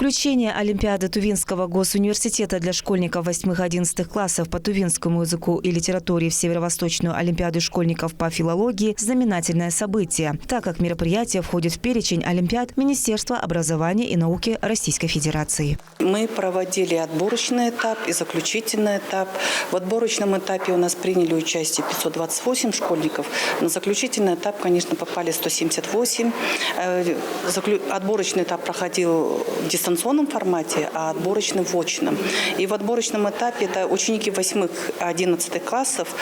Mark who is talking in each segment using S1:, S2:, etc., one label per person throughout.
S1: Включение Олимпиады Тувинского госуниверситета для школьников 8-11 классов по тувинскому языку и литературе в Северо-Восточную Олимпиаду школьников по филологии – знаменательное событие, так как мероприятие входит в перечень Олимпиад Министерства образования и науки Российской Федерации.
S2: Мы проводили отборочный этап и заключительный этап. В отборочном этапе у нас приняли участие 528 школьников. На заключительный этап, конечно, попали 178. Отборочный этап проходил в дистанционном формате, а отборочный в очном. И в отборочном этапе это ученики 8-11 классов,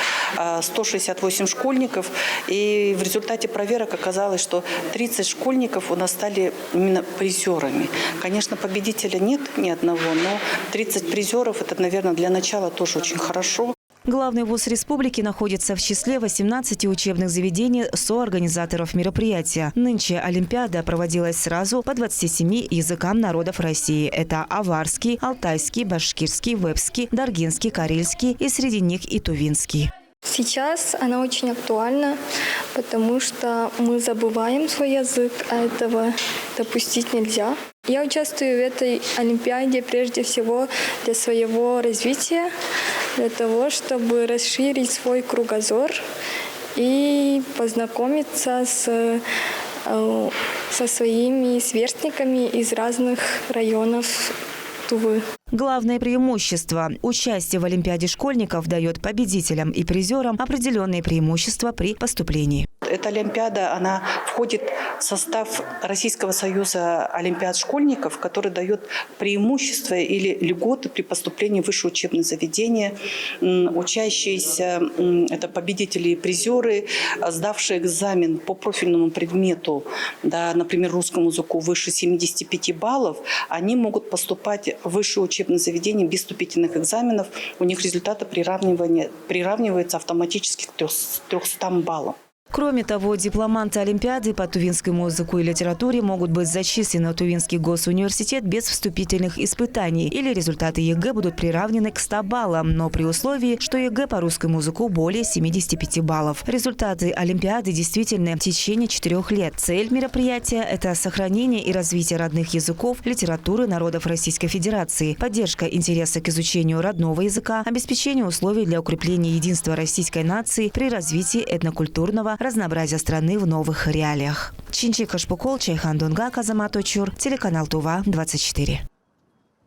S2: 168 школьников. И в результате проверок оказалось, что 30 школьников у нас стали именно призерами. Конечно, победителя нет ни одного, но 30 призеров – это, наверное, для начала тоже очень хорошо.
S1: Главный вуз республики находится в числе 18 учебных заведений соорганизаторов мероприятия. Нынче Олимпиада проводилась сразу по 27 языкам народов России. Это аварский, алтайский, башкирский, вепский, даргинский, карельский и среди них и тувинский.
S3: Сейчас она очень актуальна, потому что мы забываем свой язык, а этого допустить нельзя. Я участвую в этой Олимпиаде прежде всего для своего развития, для того, чтобы расширить свой кругозор и познакомиться со своими сверстниками из разных районов Тувы.
S1: Главное преимущество – участие в Олимпиаде школьников дает победителям и призерам определенные преимущества при поступлении.
S2: Эта Олимпиада, она входит в состав Российского союза олимпиад школьников, который дает преимущества или льготы при поступлении в высшее учебное заведение. Учащиеся – это победители и призеры, сдавшие экзамен по профильному предмету, да, например, русскому языку выше 75 баллов, они могут поступать в высшее учебное заведение без вступительных экзаменов. У них результаты приравниваются автоматически к 300 баллам.
S1: Кроме того, дипломанты Олимпиады по тувинскому языку и литературе могут быть зачислены в Тувинский госуниверситет без вступительных испытаний или результаты ЕГЭ будут приравнены к 100 баллам, но при условии, что ЕГЭ по русскому языку более 75 баллов. Результаты Олимпиады действительны в течение 4 лет. Цель мероприятия – это сохранение и развитие родных языков, литературы народов Российской Федерации, поддержка интереса к изучению родного языка, обеспечение условий для укрепления единства российской нации при развитии этнокультурного разнообразия страны в новых реалиях. Чинчи Кашпукол, Чайхан Дунга, Казамат Очур, телеканал Тува, 24.